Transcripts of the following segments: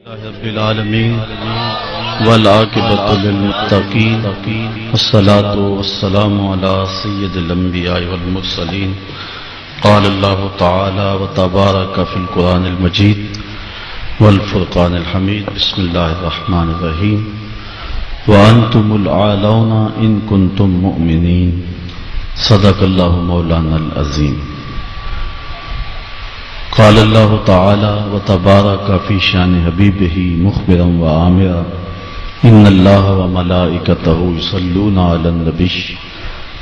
رب العالمین والعاقبۃ للمتقین والصلاة والسلام علی سید الانبیاء والمرسلین قال اللہ تعالی وتبارک فی القرآن المجید والفرقان الحمید بسم اللہ الرحمن الرحیم وانتم العالون ان کنتم مؤمنین صدق اللہ مولانا العظیم قال اللہ تعالی وتبارک فی شان حبیبہ مخبرا وآمرا ان اللہ وملائکتہ یصلون علی النبی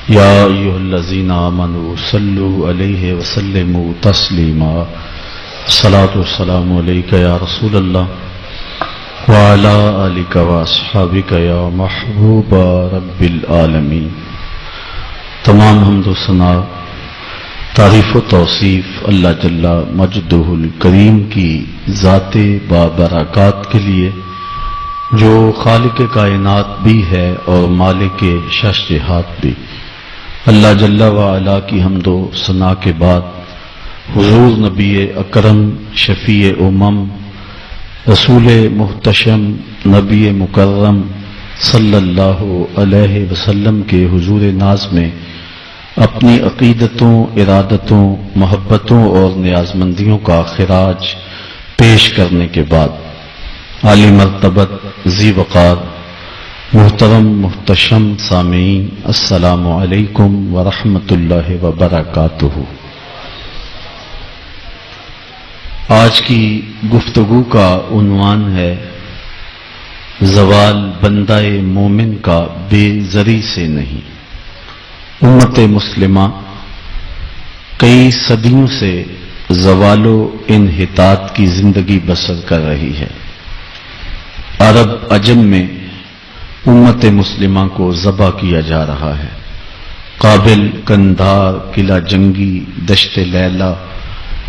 یا ایھا الذین آمنوا صلوا علیہ وسلموا تسلیما الصلاۃ والسلام علیک یا رسول اللہ وعلی آلک واصحابک یا محبوب رب العالمین۔ تمام حمد و ثنا تعریف و توصیف اللہ جل مجدہ الکریم کی ذات بابرکات کے لیے جو خالق کائنات بھی ہے اور مالک شش جہات بھی۔ اللہ جل وعلا کی حمد و ثنا کے بعد حضور نبی اکرم شفیع امم رسول محتشم نبی مکرم صلی اللہ علیہ وسلم کے حضور ناز میں اپنی عقیدتوں، ارادتوں، محبتوں اور نیازمندیوں کا خراج پیش کرنے کے بعد عالی مرتبت ذی وقار محترم محتشم سامعین السلام علیکم ورحمۃ اللہ وبرکاتہ۔ آج کی گفتگو کا عنوان ہے زوال بندہ مومن کا بے زری سے نہیں۔ امت مسلمہ کئی صدیوں سے زوال و انحطاط کی زندگی بسر کر رہی ہے۔ عرب عجم میں امت مسلمہ کو ذبح کیا جا رہا ہے۔ قابل، قندھار، قلعہ جنگی، دشت لیلہ،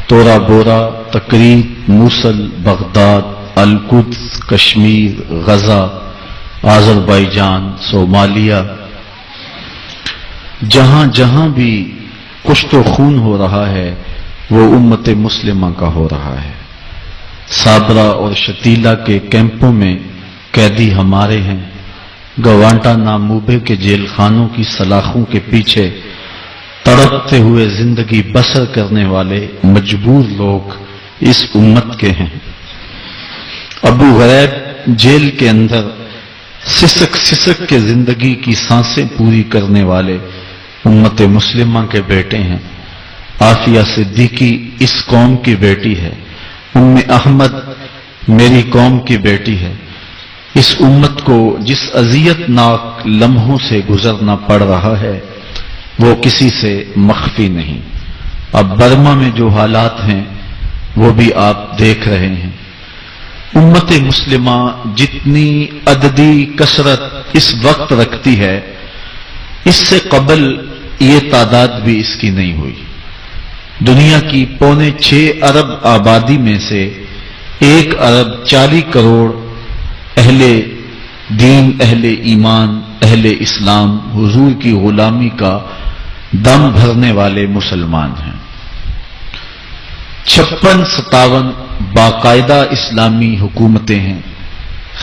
تورا بورا، تکریت، موصل، بغداد، القدس، کشمیر، غزہ، آذربائیجان، صومالیہ، جہاں جہاں بھی کشت و خون ہو رہا ہے وہ امت مسلمہ کا ہو رہا ہے۔ صابرا اور شتیلا کے کیمپوں میں قیدی ہمارے ہیں۔ گوانٹا ناموبے کے جیل خانوں کی سلاخوں کے پیچھے تڑپتے ہوئے زندگی بسر کرنے والے مجبور لوگ اس امت کے ہیں۔ ابو غریب جیل کے اندر سسک سسک کے زندگی کی سانسیں پوری کرنے والے امت مسلمہ کے بیٹے ہیں۔ عافیہ صدیقی اس قوم کی بیٹی ہے۔ ام احمد میری قوم کی بیٹی ہے۔ اس امت کو جس اذیت ناک لمحوں سے گزرنا پڑ رہا ہے وہ کسی سے مخفی نہیں۔ اب برما میں جو حالات ہیں وہ بھی آپ دیکھ رہے ہیں۔ امت مسلمہ جتنی عددی کثرت اس وقت رکھتی ہے اس سے قبل یہ تعداد بھی اس کی نہیں ہوئی۔ دنیا کی 6.25 ارب آبادی میں سے 1 ارب 40 کروڑ اہل دین، اہل ایمان، اہل اسلام، حضور کی غلامی کا دم بھرنے والے مسلمان ہیں۔ 56-57 باقاعدہ اسلامی حکومتیں ہیں۔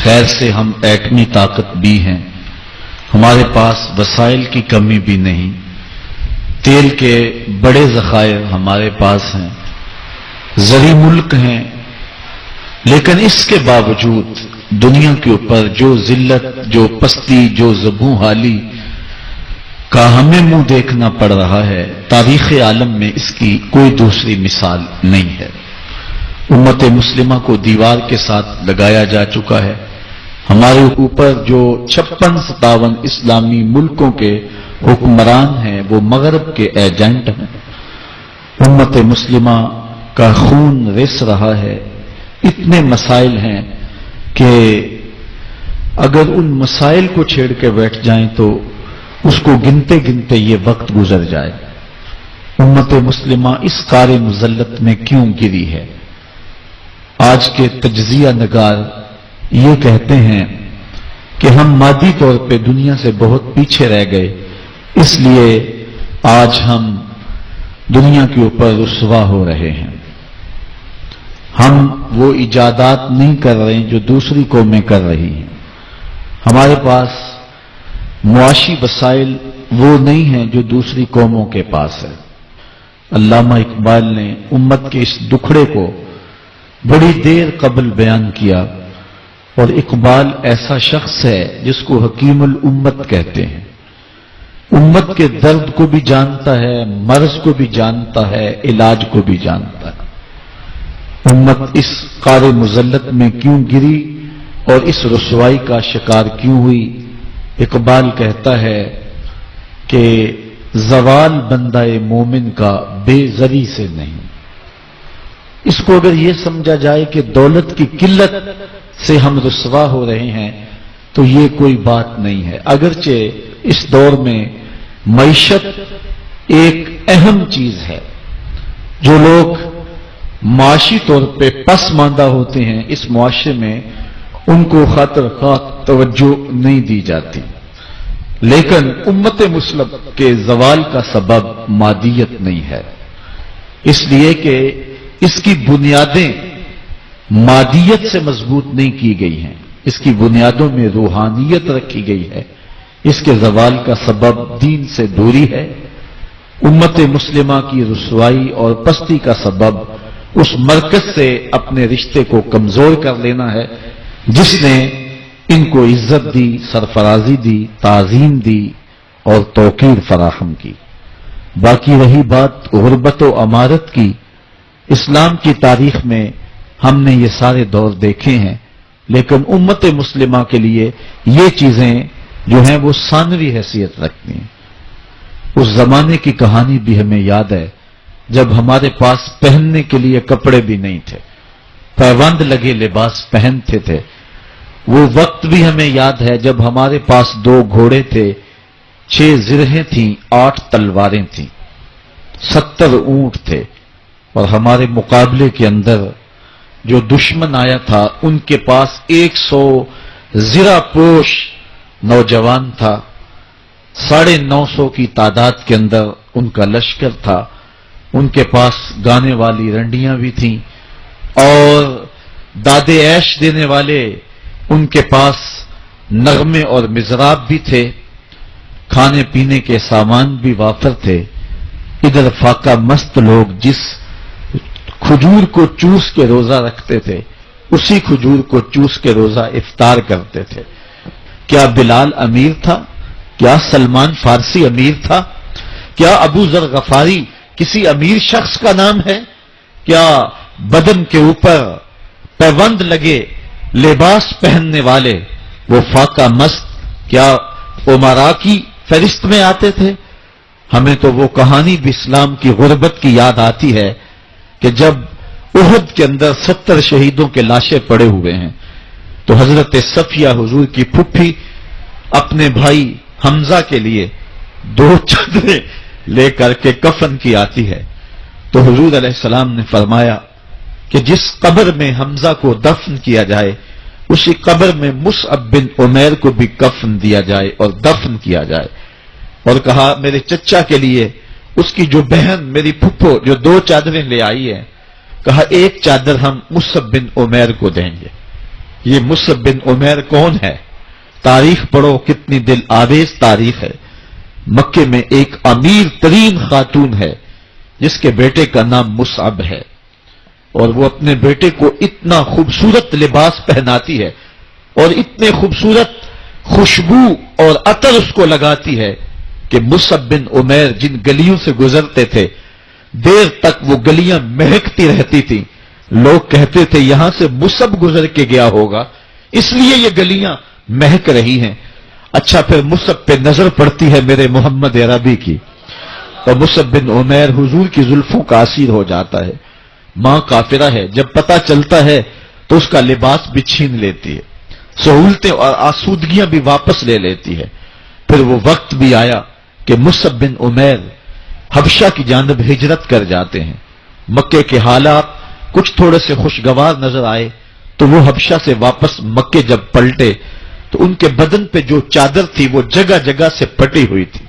خیر سے ہم ایٹمی طاقت بھی ہیں۔ ہمارے پاس وسائل کی کمی بھی نہیں۔ تیل کے بڑے ذخائر ہمارے پاس ہیں۔ زرعی ملک ہیں، لیکن اس کے باوجود دنیا کے اوپر جو ذلت، جو پستی، جو زبوں حالی کا ہمیں منہ دیکھنا پڑ رہا ہے تاریخ عالم میں اس کی کوئی دوسری مثال نہیں ہے۔ امت مسلمہ کو دیوار کے ساتھ لگایا جا چکا ہے۔ ہمارے اوپر جو 56-57 اسلامی ملکوں کے حکمران ہیں وہ مغرب کے ایجنٹ ہیں۔ امت مسلمہ کا خون رس رہا ہے۔ اتنے مسائل ہیں کہ اگر ان مسائل کو چھیڑ کے بیٹھ جائیں تو اس کو گنتے گنتے یہ وقت گزر جائے۔ امت مسلمہ اس کار مذلت میں کیوں گری ہے؟ آج کے تجزیہ نگار یہ کہتے ہیں کہ ہم مادی طور پہ دنیا سے بہت پیچھے رہ گئے، اس لیے آج ہم دنیا کے اوپر رسوا ہو رہے ہیں۔ ہم وہ ایجادات نہیں کر رہے ہیں جو دوسری قومیں کر رہی ہیں. ہمارے پاس معاشی وسائل وہ نہیں ہیں جو دوسری قوموں کے پاس ہے. علامہ اقبال نے امت کے اس دکھڑے کو بڑی دیر قبل بیان کیا، اور اقبال ایسا شخص ہے جس کو حکیم الامت کہتے ہیں. امت کے درد کو بھی جانتا ہے، مرض کو بھی جانتا ہے، علاج کو بھی جانتا ہے. امت اس قار مذلت میں کیوں گری اور اس رسوائی کا شکار کیوں ہوئی؟ اقبال کہتا ہے کہ زوال بندہ مومن کا بے زری سے نہیں. اس کو اگر یہ سمجھا جائے کہ دولت کی قلت سے ہم رسوا ہو رہے ہیں تو یہ کوئی بات نہیں ہے. اگرچہ اس دور میں معیشت ایک اہم چیز ہے. جو لوگ معاشی طور پہ پسماندہ ہوتے ہیں اس معاشرے میں ان کو خاطر خواہ توجہ نہیں دی جاتی، لیکن امت مسلم کے زوال کا سبب مادیت نہیں ہے، اس لیے کہ اس کی بنیادیں مادیت سے مضبوط نہیں کی گئی ہیں، اس کی بنیادوں میں روحانیت رکھی گئی ہے. اس کے زوال کا سبب دین سے دوری ہے. امت مسلمہ کی رسوائی اور پستی کا سبب اس مرکز سے اپنے رشتے کو کمزور کر لینا ہے جس نے ان کو عزت دی، سرفرازی دی، تعظیم دی اور توقیر فراہم کی. باقی رہی بات غربت و امارت کی، اسلام کی تاریخ میں ہم نے یہ سارے دور دیکھے ہیں، لیکن امت مسلمہ کے لیے یہ چیزیں جو ہیں وہ ثانوی حیثیت رکھتی ہیں. اس زمانے کی کہانی بھی ہمیں یاد ہے جب ہمارے پاس پہننے کے لیے کپڑے بھی نہیں تھے، پیوند لگے لباس پہنتے تھے. وہ وقت بھی ہمیں یاد ہے جب ہمارے پاس 2 گھوڑے تھے، 6 زرہیں تھیں، 8 تلواریں تھیں، 70 اونٹ تھے، اور ہمارے مقابلے کے اندر جو دشمن آیا تھا ان کے پاس 100 زرہ پوش نوجوان تھا. 950 کی تعداد کے اندر ان کا لشکر تھا. ان کے پاس گانے والی رنڈیاں بھی تھیں اور دادے عیش دینے والے ان کے پاس نغمے اور مزراب بھی تھے. کھانے پینے کے سامان بھی وافر تھے. ادھر فاقہ مست لوگ جس کھجور کو چوس کے روزہ رکھتے تھے اسی کھجور کو چوس کے روزہ افطار کرتے تھے. کیا بلال امیر تھا؟ کیا سلمان فارسی امیر تھا؟ کیا ابو ذر غفاری کسی امیر شخص کا نام ہے؟ کیا بدن کے اوپر پیوند لگے لباس پہننے والے وہ فاقہ مست کیا امراء کی فہرست میں آتے تھے؟ ہمیں تو وہ کہانی بھی اسلام کی غربت کی یاد آتی ہے کہ جب احد کے اندر 70 شہیدوں کے لاشیں پڑے ہوئے ہیں تو حضرت صفیہ حضور کی پھپھی اپنے بھائی حمزہ کے لیے 2 چادریں لے کر کے کفن کی آتی ہے. تو حضور علیہ السلام نے فرمایا کہ جس قبر میں حمزہ کو دفن کیا جائے اسی قبر میں مصعب بن عمیر کو بھی کفن دیا جائے اور دفن کیا جائے. اور کہا میرے چچا کے لیے اس کی جو بہن میری پھپھو جو 2 چادریں لے آئی ہیں، کہا 1 چادر ہم مصعب بن عمیر کو دیں گے. یہ مصعب بن عمیر کون ہے؟ تاریخ پڑھو، کتنی دل آویز تاریخ ہے. مکے میں ایک امیر ترین خاتون ہے جس کے بیٹے کا نام مصعب ہے، اور وہ اپنے بیٹے کو اتنا خوبصورت لباس پہناتی ہے اور اتنے خوبصورت خوشبو اور عطر اس کو لگاتی ہے کہ مصعب بن عمیر جن گلیوں سے گزرتے تھے دیر تک وہ گلیاں مہکتی رہتی تھیں. لوگ کہتے تھے یہاں سے مصعب گزر کے گیا ہوگا اس لیے یہ گلیاں مہک رہی ہیں. اچھا پھر مصعب پہ نظر پڑتی ہے میرے محمد عربی کی، اور مصعب بن عمیر حضور کی زلفوں کا اسیر ہو جاتا ہے. ماں کافرہ ہے، جب پتہ چلتا ہے تو اس کا لباس بھی چھین لیتی ہے، سہولتیں اور آسودگیاں بھی واپس لے لیتی ہے. پھر وہ وقت بھی آیا کہ مصعب بن عمیر حبشہ کی جانب ہجرت کر جاتے ہیں. مکے کے حالات کچھ تھوڑے سے خوشگوار نظر آئے تو وہ حبشہ سے واپس مکے جب پلٹے تو ان کے بدن پہ جو چادر تھی وہ جگہ جگہ سے پٹی ہوئی تھی.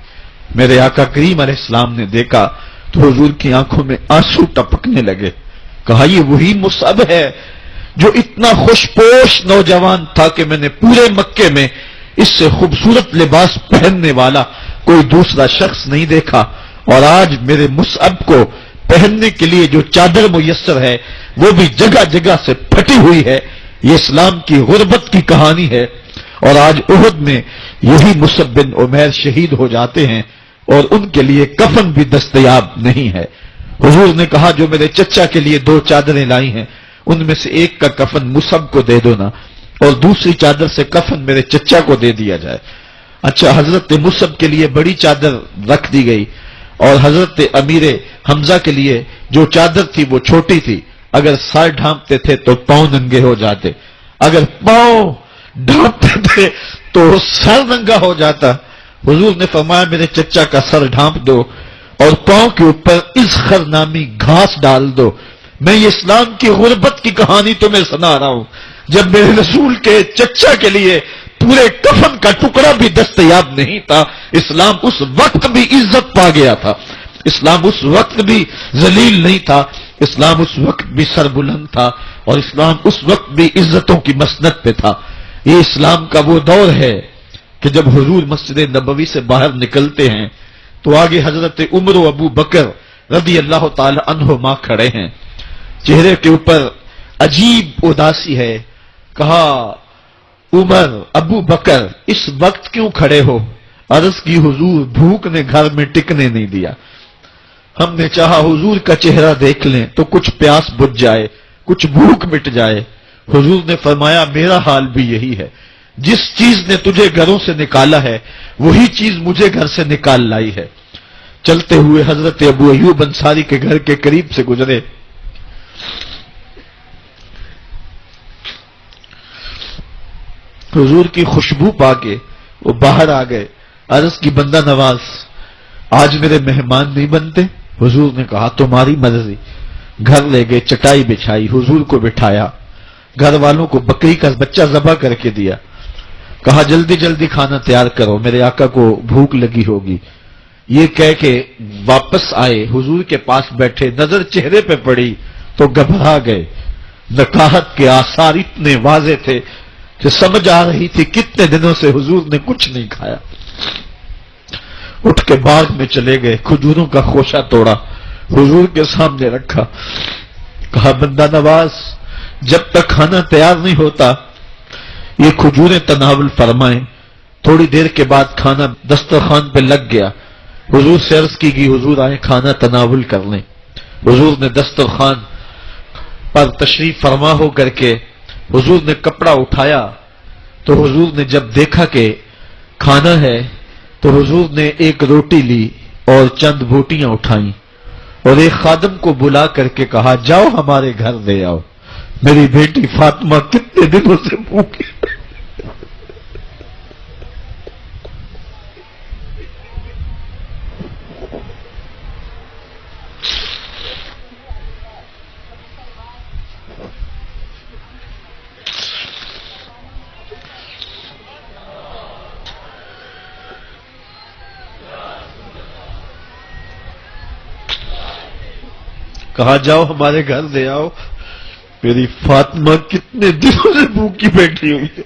میرے آقا کریم علیہ السلام نے دیکھا تو حضور کی آنکھوں میں آنسو ٹپکنے لگے. کہا یہ وہی مصعب ہے جو اتنا خوشپوش نوجوان تھا کہ میں نے پورے مکے میں اس سے خوبصورت لباس پہننے والا کوئی دوسرا شخص نہیں دیکھا، اور آج میرے مصعب کو پہننے کے لیے جو چادر میسر ہے وہ بھی جگہ جگہ سے پھٹی ہوئی ہے۔ یہ اسلام کی غربت کی کہانی ہے، اور آج احد میں یہی مصعب بن عمیر شہید ہو جاتے ہیں اور ان کے لیے کفن بھی دستیاب نہیں ہے۔ حضور نے کہا جو میرے چچا کے لیے 2 چادریں لائی ہیں ان میں سے ایک کا کفن مصعب کو دے دو نا، اور دوسری چادر سے کفن میرے چچا کو دے دیا جائے۔ اچھا، حضرت مصعب کے لیے بڑی چادر رکھ دی گئی، اور حضرت امیر حمزہ کے لیے جو چادر تھی وہ چھوٹی تھی، اگر سر ڈھانپتے تھے تو پاؤں ننگے ہو جاتے، اگر پاؤں ڈھانپتے تھے تو سر ننگا ہو جاتا۔ حضور نے فرمایا میرے چچا کا سر ڈھانپ دو اور پاؤں کے اوپر اذخر نامی گھاس ڈال دو۔ میں یہ اسلام کی غربت کی کہانی تمہیں سنا رہا ہوں، جب میرے رسول کے چچا کے لیے پورے کفن کا ٹکڑا بھی دستیاب نہیں تھا، اسلام اس وقت بھی عزت پا گیا تھا، اسلام اس وقت بھی ذلیل نہیں تھا، اسلام اس وقت بھی سربلند تھا، اور اسلام اس وقت بھی عزتوں کی مسند پہ تھا۔ یہ اسلام کا وہ دور ہے کہ جب حضور مسجد نبوی سے باہر نکلتے ہیں تو آگے حضرت عمر و ابو بکر رضی اللہ تعالی عنہما کھڑے ہیں، چہرے کے اوپر عجیب اداسی ہے۔ کہا عمر، ابو بکر اس وقت کیوں کھڑے ہو؟ عرض کی حضور بھوک نے گھر میں ٹکنے نہیں دیا، ہم نے چاہا حضور کا چہرہ دیکھ لیں تو کچھ پیاس بجھ جائے، کچھ بھوک مٹ جائے۔ حضور نے فرمایا میرا حال بھی یہی ہے، جس چیز نے تجھے گھروں سے نکالا ہے وہی چیز مجھے گھر سے نکال لائی ہے۔ چلتے ہوئے حضرت ابو ایوب انصاری کے گھر کے قریب سے گزرے، حضور کی خوشبو پا کے وہ باہر آ گئے۔ عرض کی بندہ نواز آج میرے مہمان نہیں بنتے؟ حضور نے کہا تمہاری مرضی۔ گھر لے گئے، چٹائی بچھائی، حضور کو بٹھایا، گھر والوں کو بکری کا بچہ ذبح کر کے دیا، کہا جلدی جلدی کھانا تیار کرو، میرے آقا کو بھوک لگی ہوگی۔ یہ کہہ کے واپس آئے، حضور کے پاس بیٹھے، نظر چہرے پہ پڑی تو گھبرا گئے۔ نکاحت کے آثار اتنے واضح تھے کہ سمجھ آ رہی تھی کتنے دنوں سے حضور نے کچھ نہیں کھایا۔ اٹھ کے باغ میں چلے گئے، کھجوروں کا خوشہ توڑا، حضور کے سامنے رکھا، کہا بندہ نواز جب تک کھانا تیار نہیں ہوتا یہ کھجوریں تناول فرمائیں۔ تھوڑی دیر کے بعد کھانا دسترخوان پہ لگ گیا، حضور سے عرض کی گئی حضور آئے کھانا تناول کر لیں۔ حضور نے دسترخوان پر تشریف فرما ہو کر کے حضور نے کپڑا اٹھایا تو حضور نے جب دیکھا کہ کھانا ہے تو حضور نے ایک روٹی لی اور چند بوٹیاں اٹھائیں اور ایک خادم کو بلا کر کے کہا جاؤ ہمارے گھر دے آؤ، میری بیٹی فاطمہ کتنے دنوں سے بھوکی۔ کہا جاؤ ہمارے گھر دے آؤ، میری فاطمہ کتنے دنوں سے بھوکی بیٹھی ہوئی ہے۔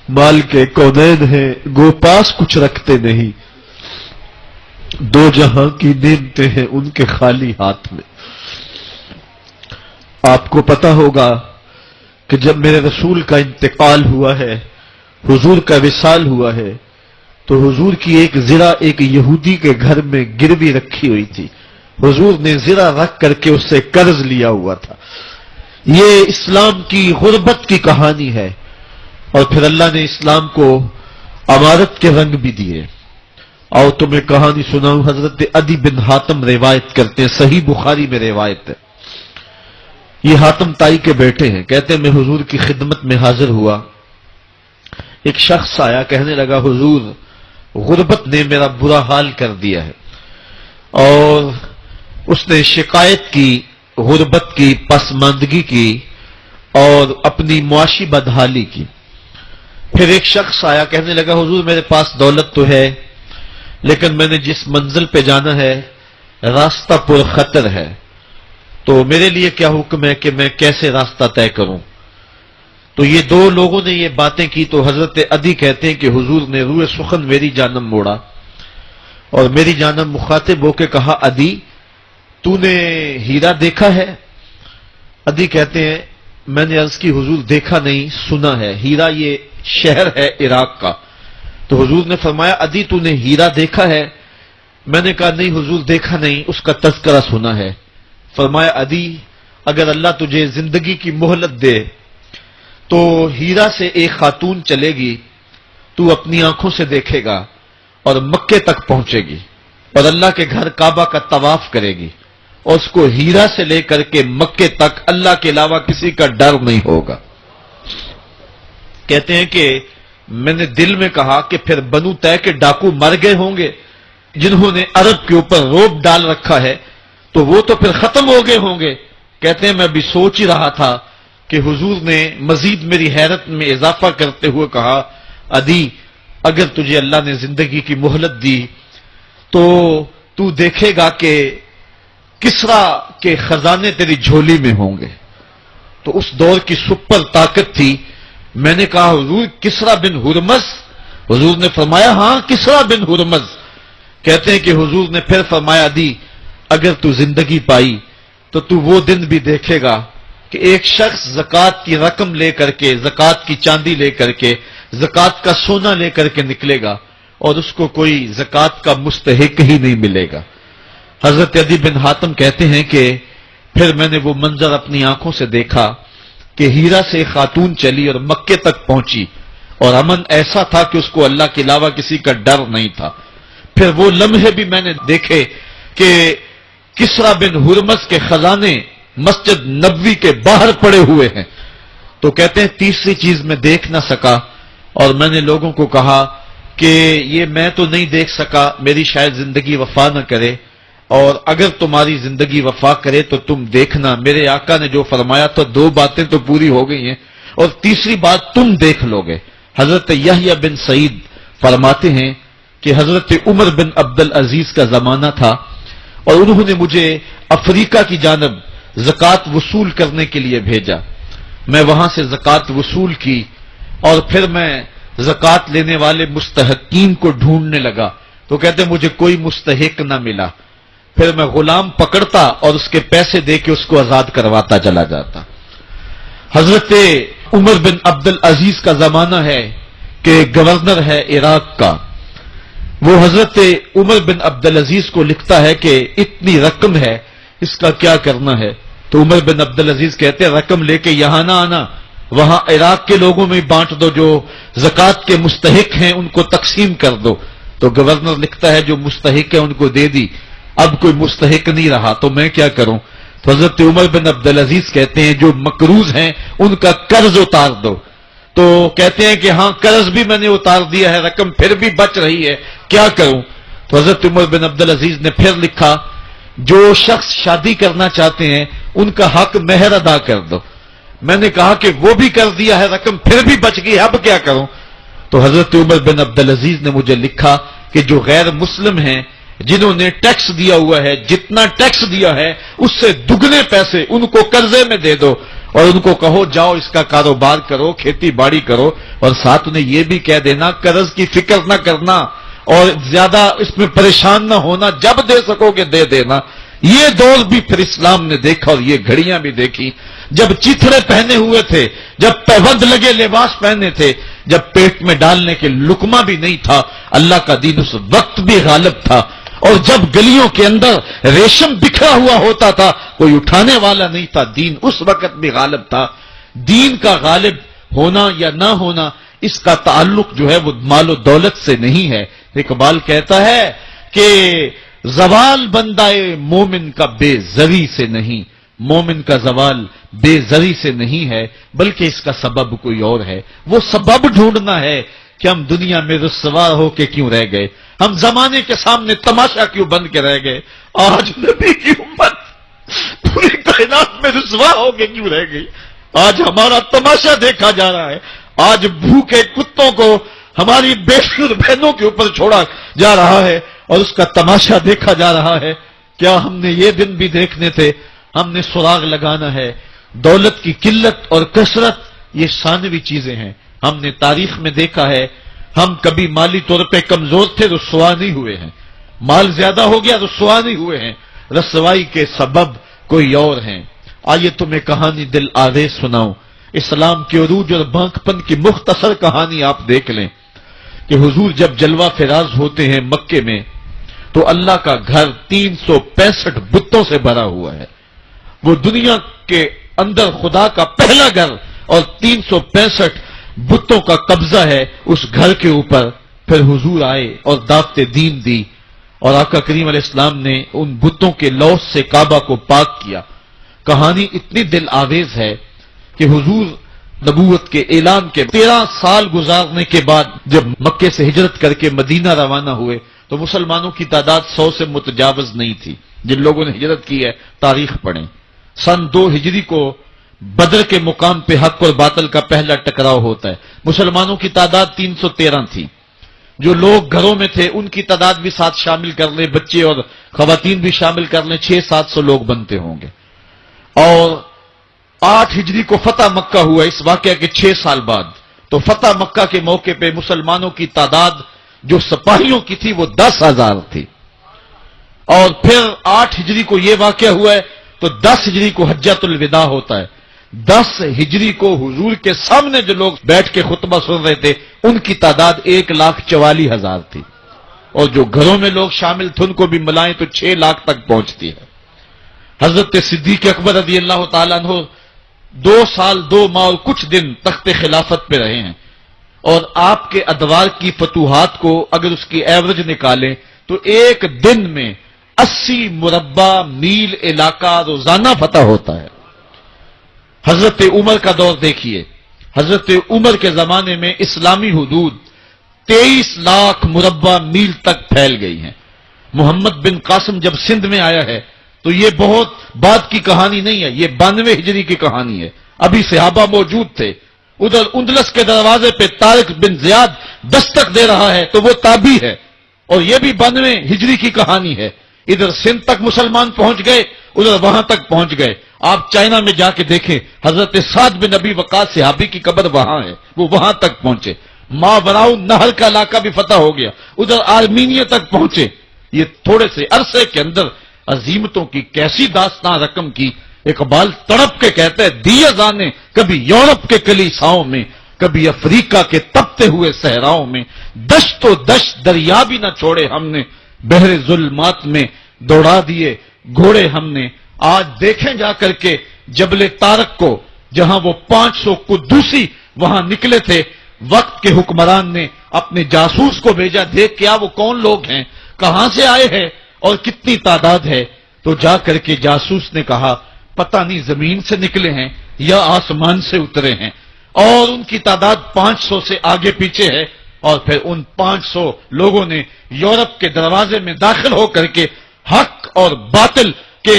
مال کے کونین ہیں گو پاس کچھ رکھتے نہیں، دو جہاں کی نعمتیں ہیں ان کے خالی ہاتھ میں۔ آپ کو پتا ہوگا کہ جب میرے رسول کا انتقال ہوا ہے، حضور کا وصال ہوا ہے، تو حضور کی ایک زرہ ایک یہودی کے گھر میں گروی رکھی ہوئی تھی، حضور نے زرہ رکھ کر کے اس سے قرض لیا ہوا تھا۔ یہ اسلام کی غربت کی کہانی ہے، اور پھر اللہ نے اسلام کو امارت کے رنگ بھی دیے۔ اور تمہیں کہانی سناؤں، حضرت عدی بن حاتم روایت کرتے ہیں، صحیح بخاری میں روایت ہے، یہ حاتم تائی کے بیٹے ہیں، کہتے ہیں میں حضور کی خدمت میں حاضر ہوا، ایک شخص آیا کہنے لگا حضور غربت نے میرا برا حال کر دیا ہے، اور اس نے شکایت کی غربت کی، پسماندگی کی اور اپنی معاشی بدحالی کی۔ پھر ایک شخص آیا کہنے لگا حضور میرے پاس دولت تو ہے لیکن میں نے جس منزل پہ جانا ہے راستہ پر خطر ہے، تو میرے لیے کیا حکم ہے کہ میں کیسے راستہ طے کروں؟ تو یہ دو لوگوں نے یہ باتیں کی تو حضرت عدی کہتے ہیں کہ حضور نے روئے سخن میری جانب موڑا اور میری جانب مخاطب ہو کے کہا، عدی تو نے ہیرا دیکھا ہے؟ عدی کہتے ہیں میں نے عرض کی حضور دیکھا نہیں، سنا ہے۔ ہیرا یہ شہر ہے عراق کا۔ تو حضور نے فرمایا، عدی تو نے ہیرا دیکھا ہے؟ میں نے کہا نہیں حضور دیکھا نہیں، اس کا تذکرہ سنا ہے۔ فرمایا، عدی اگر اللہ تجھے زندگی کی مہلت دے تو ہیرا سے ایک خاتون چلے گی، تو اپنی آنکھوں سے دیکھے گا اور مکے تک پہنچے گی اور اللہ کے گھر کعبہ کا طواف کرے گی اور اس کو ہیرا سے لے کر کے مکے تک اللہ کے علاوہ کسی کا ڈر نہیں ہوگا۔ کہتے ہیں کہ میں نے دل میں کہا کہ پھر بنو طے کے ڈاکو مر گئے ہوں گے جنہوں نے عرب کے اوپر روب ڈال رکھا ہے، تو وہ تو پھر ختم ہو گئے ہوں گے۔ کہتے ہیں میں بھی سوچ ہی رہا تھا کہ حضور نے مزید میری حیرت میں اضافہ کرتے ہوئے کہا، عدی اگر تجھے اللہ نے زندگی کی مہلت دی تو تو دیکھے گا کہ کسرا کے خزانے تیری جھولی میں ہوں گے۔ تو اس دور کی سپر طاقت تھی۔ میں نے کہا حضور کسرا بن ہرمز؟ حضور نے فرمایا ہاں کسرا بن ہرمز۔ کہتے ہیں کہ حضور نے پھر فرمایا، عدی اگر تو زندگی پائی تو تو وہ دن بھی دیکھے گا کہ ایک شخص زکوٰۃ کی رقم لے کر کے، زکوٰۃ کی چاندی لے کر کے، زکوٰۃ کا سونا لے کر کے نکلے گا اور اس کو کوئی زکوٰۃ کا مستحق ہی نہیں ملے گا۔ حضرت عدی بن حاتم کہتے ہیں کہ پھر میں نے وہ منظر اپنی آنکھوں سے دیکھا کہ ہیرا سے خاتون چلی اور مکے تک پہنچی اور امن ایسا تھا کہ اس کو اللہ کے علاوہ کسی کا ڈر نہیں تھا۔ پھر وہ لمحے بھی میں نے دیکھے کہ کسرا بن ہرمز کے خزانے مسجد نبوی کے باہر پڑے ہوئے ہیں۔ تو کہتے ہیں تیسری چیز میں دیکھ نہ سکا اور میں نے لوگوں کو کہا کہ یہ میں تو نہیں دیکھ سکا، میری شاید زندگی وفا نہ کرے، اور اگر تمہاری زندگی وفا کرے تو تم دیکھنا میرے آقا نے جو فرمایا تو دو باتیں تو پوری ہو گئی ہیں اور تیسری بات تم دیکھ لو گے۔ حضرت یحییٰ بن سعید فرماتے ہیں کہ حضرت عمر بن عبدالعزیز کا زمانہ تھا اور انہوں نے مجھے افریقہ کی جانب زکوٰۃ وصول کرنے کے لیے بھیجا۔ میں وہاں سے زکوٰۃ وصول کی اور پھر میں زکوٰۃ لینے والے مستحقین کو ڈھونڈنے لگا تو کہتے مجھے کوئی مستحق نہ ملا۔ پھر میں غلام پکڑتا اور اس کے پیسے دے کے اس کو آزاد کرواتا چلا جاتا۔ حضرت عمر بن عبدالعزیز کا زمانہ ہے کہ گورنر ہے عراق کا، وہ حضرت عمر بن عبدالعزیز کو لکھتا ہے کہ اتنی رقم ہے، اس کا کیا کرنا ہے؟ تو عمر بن عبدالعزیز کہتے ہیں رقم لے کے یہاں نہ آنا، وہاں عراق کے لوگوں میں بانٹ دو، جو زکوٰۃ کے مستحق ہیں ان کو تقسیم کر دو۔ تو گورنر لکھتا ہے جو مستحق ہے ان کو دے دی، اب کوئی مستحق نہیں رہا تو میں کیا کروں؟ تو حضرت عمر بن عبدالعزیز کہتے ہیں جو مقروض ہیں ان کا قرض اتار دو۔ تو کہتے ہیں کہ ہاں قرض بھی میں نے اتار دیا ہے، رقم پھر بھی بچ رہی ہے، کیا کروں؟ تو حضرت عمر بن عبدالعزیز نے پھر لکھا جو شخص شادی کرنا چاہتے ہیں ان کا حق مہر ادا کر دو۔ میں نے کہا کہ وہ بھی کر دیا ہے، رقم پھر بھی بچ گئی، اب کیا کروں؟ تو حضرت عمر بن عبدالعزیز نے مجھے لکھا کہ جو غیر مسلم ہیں جنہوں نے ٹیکس دیا ہوا ہے، جتنا ٹیکس دیا ہے اس سے دگنے پیسے ان کو قرضے میں دے دو اور ان کو کہو جاؤ اس کا کاروبار کرو، کھیتی باڑی کرو، اور ساتھ انہیں یہ بھی کہہ دینا قرض کی فکر نہ کرنا اور زیادہ اس میں پریشان نہ ہونا، جب دے سکو گے دے دینا۔ یہ دور بھی پھر اسلام نے دیکھا اور یہ گھڑیاں بھی دیکھی جب چتھڑے پہنے ہوئے تھے، جب پیبند لگے لباس پہنے تھے، جب پیٹ میں ڈالنے کے لقمہ بھی نہیں تھا، اللہ کا دین اس وقت بھی غالب تھا، اور جب گلیوں کے اندر ریشم بکھرا ہوا ہوتا تھا کوئی اٹھانے والا نہیں تھا، دین اس وقت بھی غالب تھا۔ دین کا غالب ہونا یا نہ ہونا اس کا تعلق جو ہے وہ مال و دولت سے نہیں ہے۔ اقبال کہتا ہے کہ زوال بندہ مومن کا بے زری سے نہیں، مومن کا زوال بے زری سے نہیں ہے بلکہ اس کا سبب کوئی اور ہے۔ وہ سبب ڈھونڈنا ہے کہ ہم دنیا میں رسوا ہو کے کیوں رہ گئے، ہم زمانے کے سامنے تماشا کیوں بن کے رہ گئے، آج نبی کی امت پوری کائنات میں رسوا ہو کے کیوں رہ گئی، آج ہمارا تماشا دیکھا جا رہا ہے، آج بھوکے کتوں کو ہماری بے شر بہنوں کے اوپر چھوڑا جا رہا ہے اور اس کا تماشا دیکھا جا رہا ہے۔ کیا ہم نے یہ دن بھی دیکھنے تھے؟ ہم نے سراغ لگانا ہے. دولت کی قلت اور کثرت یہ ثانوی چیزیں ہیں. ہم نے تاریخ میں دیکھا ہے ہم کبھی مالی طور پہ کمزور تھے رسوا نہیں ہوئے ہیں. مال زیادہ ہو گیا رسوا نہیں ہوئے ہیں. رسوائی کے سبب کوئی اور ہیں. آئیے تمہیں کہانی دل آویز سناؤں. اسلام کے عروج اور بانکپن کی مختصر کہانی آپ دیکھ لیں کہ حضور جب جلوہ فراز ہوتے ہیں مکے میں تو اللہ کا گھر 365 بتوں سے بھرا ہوا ہے. وہ دنیا کے اندر خدا کا پہلا گھر اور 365 بتوں کا قبضہ ہے اس گھر کے اوپر. پھر حضور آئے اور دعوت دین دی اور آقا کریم علیہ السلام نے ان بتوں کے لوث سے کعبہ کو پاک کیا. کہانی اتنی دل آویز ہے کہ حضور نبوت کے اعلان کے 13 سال گزارنے کے بعد جب مکے سے ہجرت کر کے مدینہ روانہ ہوئے تو مسلمانوں کی تعداد 100 سے متجاوز نہیں تھی. جن لوگوں نے ہجرت کی ہے تاریخ پڑھیں. سن 2 ہجری کو بدر کے مقام پہ حق اور باطل کا پہلا ٹکراؤ ہوتا ہے. مسلمانوں کی تعداد 313 تھی. جو لوگ گھروں میں تھے ان کی تعداد بھی ساتھ شامل کر لیں, بچے اور خواتین بھی شامل کر لیں, 600-700 لوگ بنتے ہوں گے. اور 8 ہجری کو فتح مکہ ہوا اس واقعہ کے 6 سال بعد. تو فتح مکہ کے موقع پہ مسلمانوں کی تعداد جو سپاہیوں کی تھی وہ 10,000 تھی. اور پھر 8 ہجری کو یہ واقعہ ہوا ہے تو 10 ہجری کو حجۃ الوداع ہوتا ہے. 10 ہجری کو حضور کے سامنے جو لوگ بیٹھ کے خطبہ سن رہے تھے ان کی تعداد 1,44,000 تھی. اور جو گھروں میں لوگ شامل تھے ان کو بھی ملائیں تو 6 لاکھ تک پہنچتی ہے. حضرت صدیق اکبر رضی اللہ تعالیٰ عنہ 2 سال 2 ماہ اور کچھ دن تخت خلافت پہ رہے ہیں. اور آپ کے ادوار کی فتوحات کو اگر اس کی ایوریج نکالیں تو ایک دن میں 80 مربع میل علاقہ روزانہ فتح ہوتا ہے. حضرت عمر کا دور دیکھیے. حضرت عمر کے زمانے میں اسلامی حدود 23 لاکھ مربع میل تک پھیل گئی ہیں. محمد بن قاسم جب سندھ میں آیا ہے تو یہ بہت بعد کی کہانی نہیں ہے, یہ 92 ہجری کی کہانی ہے. ابھی صحابہ موجود تھے. ادھر اندلس کے دروازے پہ طارق بن زیاد دستک دے رہا ہے تو وہ تابی ہے, اور یہ بھی 92 ہجری کی کہانی ہے. ادھر سندھ تک مسلمان پہنچ گئے, ادھر وہاں تک پہنچ گئے. آپ چائنا میں جا کے دیکھیں حضرت سعد بن ابی وقاص صحابی کی قبر وہاں ہے, وہ وہاں تک پہنچے. ماوراء نہر کا علاقہ بھی فتح ہو گیا, ادھر آرمینیا تک پہنچے. یہ تھوڑے سے عرصے کے اندر عظیمتوں کی کیسی داستان رقم کی. اقبال تڑپ کے کہتے ہیں دی ازانے کبھی یورپ کے کلیساؤں میں, کبھی افریقہ کے تپتے ہوئے صحراؤں میں, دشت و دشت دریا بھی نہ چھوڑے ہم نے, بحر ظلمات میں دوڑا دیے گھوڑے ہم نے. آج دیکھیں جا کر کے جبل طارق کو, جہاں وہ 500 قدوسی وہاں نکلے تھے, وقت کے حکمران نے اپنے جاسوس کو بھیجا, دیکھ کیا وہ کون لوگ ہیں, کہاں سے آئے ہیں اور کتنی تعداد ہے. تو جا کر کے جاسوس نے کہا پتہ نہیں زمین سے نکلے ہیں یا آسمان سے اترے ہیں, اور ان کی تعداد 500 سے آگے پیچھے ہے. اور پھر ان 500 لوگوں نے یورپ کے دروازے میں داخل ہو کر کے حق اور باطل کے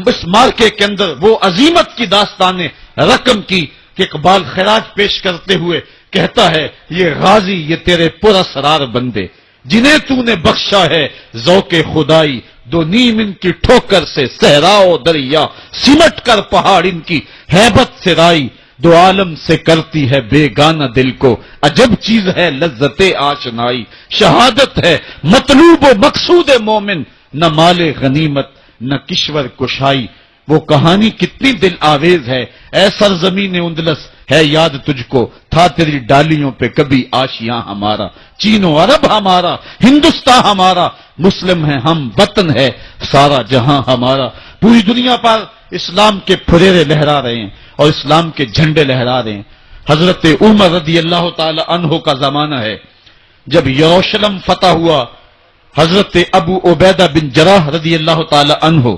اس مارکے کے اندر وہ عظیمت کی داستانیں رقم کی کہ اقبال خراج پیش کرتے ہوئے کہتا ہے یہ غازی یہ تیرے پراسرار بندے جنہیں تو نے بخشا ہے ذوق خدائی, دو نیم ان کی ٹھوکر سے صحرا و دریا, سمٹ کر پہاڑ ان کی ہیبت سے رائی, دو عالم سے کرتی ہے بیگانہ دل کو, عجب چیز ہے لذت آشنائی, شہادت ہے مطلوب و مقصود مومن, نہ مال غنیمت نہ کشور کشائی. وہ کہانی کتنی دل آویز ہے. اے سرزمین اندلس ہے یاد تجھ کو, تھا تیری ڈالیوں پہ کبھی آشیاں ہمارا, چین و عرب ہمارا, ہندوستان ہمارا, مسلم ہے ہم, وطن ہے سارا جہاں ہمارا. پوری دنیا پر اسلام کے پھریرے لہرا رہے ہیں اور اسلام کے جھنڈے لہرا رہے ہیں. حضرت عمر رضی اللہ تعالی عنہ کا زمانہ ہے جب یروشلم فتح ہوا. حضرت ابو عبیدہ بن جراح رضی اللہ تعالی عنہ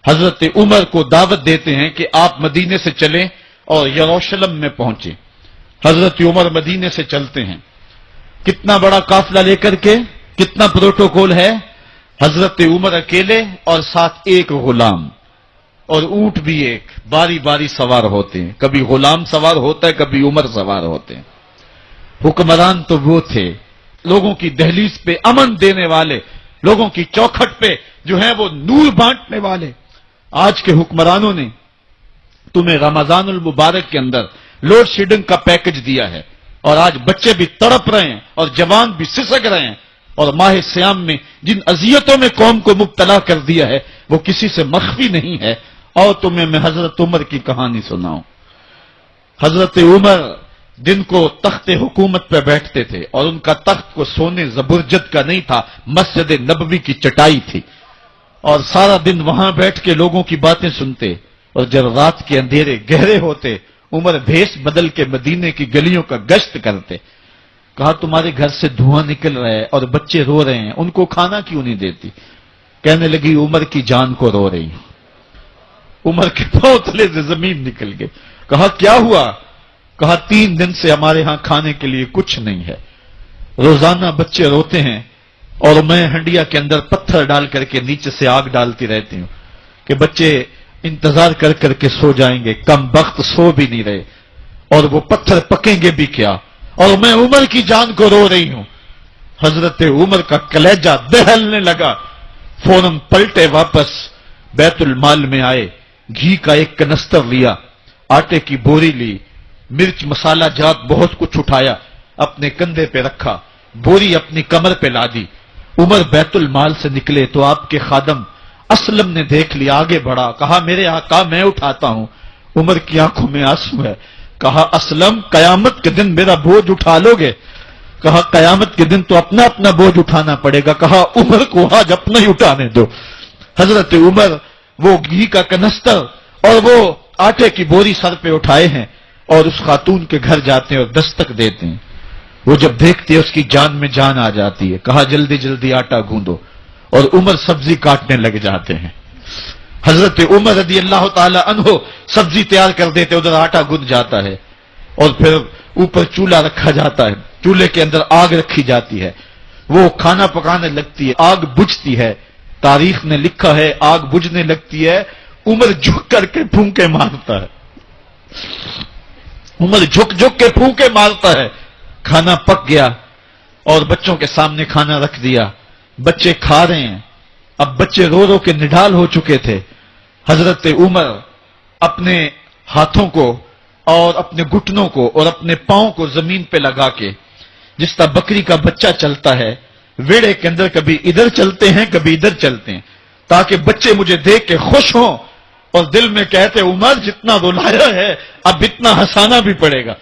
حضرت عمر کو دعوت دیتے ہیں کہ آپ مدینے سے چلیں اور یروشلم میں پہنچیں. حضرت عمر مدینے سے چلتے ہیں, کتنا بڑا قافلہ لے کر کے, کتنا پروٹوکول ہے. حضرت عمر اکیلے اور ساتھ ایک غلام, اور اونٹ بھی ایک, باری باری سوار ہوتے ہیں. کبھی غلام سوار ہوتا ہے, کبھی عمر سوار ہوتے ہیں. حکمران تو وہ تھے لوگوں کی دہلیز پہ امن دینے والے, لوگوں کی چوکھٹ پہ جو ہیں وہ نور بانٹنے والے. آج کے حکمرانوں نے تمہیں رمضان المبارک کے اندر لوڈ شیڈنگ کا پیکج دیا ہے، اور آج بچے بھی تڑپ رہے ہیں اور جوان بھی سسک رہے ہیں، اور ماہ سیام میں جن اذیتوں میں قوم کو مبتلا کر دیا ہے وہ کسی سے مخفی نہیں ہے۔ اور تمہیں میں حضرت عمر کی کہانی سناؤں۔ حضرت عمر دن کو تخت حکومت پہ بیٹھتے تھے، اور ان کا تخت کو سونے زبرجد کا نہیں تھا، مسجد نبوی کی چٹائی تھی، اور سارا دن وہاں بیٹھ کے لوگوں کی باتیں سنتے، اور جب رات کے اندھیرے گہرے ہوتے عمر بھیس بدل کے مدینے کی گلیوں کا گشت کرتے۔ کہا تمہارے گھر سے دھواں نکل رہا ہے اور بچے رو رہے ہیں، ان کو کھانا کیوں نہیں دیتی؟ کہنے لگی عمر کی جان کو رو رہی ہوں۔ عمر کے پاؤں تلے سے زمین نکل گئے۔ کہا کیا ہوا؟ کہا 3 دن سے ہمارے ہاں کھانے کے لیے کچھ نہیں ہے، روزانہ بچے روتے ہیں، اور میں ہنڈیا کے اندر پتھر ڈال کر کے نیچے سے آگ ڈالتی رہتی ہوں کہ بچے انتظار کر کر کے سو جائیں گے، کم وقت سو بھی نہیں رہے، اور وہ پتھر پکیں گے بھی کیا، اور میں عمر کی جان کو رو رہی ہوں۔ حضرت عمر کا کلیجہ دہلنے لگا، فوراً پلٹے واپس بیت المال میں آئے، گھی کا ایک کنستر لیا، آٹے کی بوری لی، مرچ مسالہ جات بہت کچھ اٹھایا، اپنے کندھے پہ رکھا، بوری اپنی کمر پہ لا دی۔ عمر بیت المال سے نکلے تو آپ کے خادم اسلم نے دیکھ لیا، آگے بڑھا، کہا میرے آقا میں اٹھاتا ہوں۔ عمر کی آنکھوں میں آنسو ہے۔ کہا اسلم قیامت کے دن میرا بوجھ اٹھا لو گے؟ کہا قیامت کے دن تو اپنا اپنا بوجھ اٹھانا پڑے گا۔ کہا عمر کو آج اپنا ہی اٹھانے دو۔ حضرت عمر وہ گھی کا کنستر اور وہ آٹے کی بوری سر پہ اٹھائے ہیں، اور اس خاتون کے گھر جاتے ہیں اور دستک دیتے ہیں۔ وہ جب دیکھتے ہیں اس کی جان میں جان آ جاتی ہے۔ کہا جلدی جلدی آٹا گوندو، اور عمر سبزی کاٹنے لگ جاتے ہیں۔ حضرت عمر رضی اللہ تعالی عنہ سبزی تیار کر دیتے، ادھر آٹا گند جاتا ہے، اور پھر اوپر چولہا رکھا جاتا ہے، چولہے کے اندر آگ رکھی جاتی ہے، وہ کھانا پکانے لگتی ہے، آگ بجھتی ہے۔ تاریخ نے لکھا ہے آگ بجھنے لگتی ہے، عمر جھک کر کے پھونکے مارتا ہے، عمر جھک جھک کے پھونکے مارتا ہے۔ کھانا پک گیا اور بچوں کے سامنے کھانا رکھ دیا، بچے کھا رہے ہیں۔ اب بچے رو رو کے نڈال ہو چکے تھے۔ حضرت عمر اپنے ہاتھوں کو اور اپنے گھٹنوں کو اور اپنے پاؤں کو زمین پہ لگا کے، جس طرح بکری کا بچہ چلتا ہے، ویڑے کے اندر کبھی ادھر چلتے ہیں کبھی ادھر چلتے ہیں، تاکہ بچے مجھے دیکھ کے خوش ہوں اور دل میں کہتے عمر جتنا رلایا ہے اب اتنا ہنسانا بھی پڑے گا۔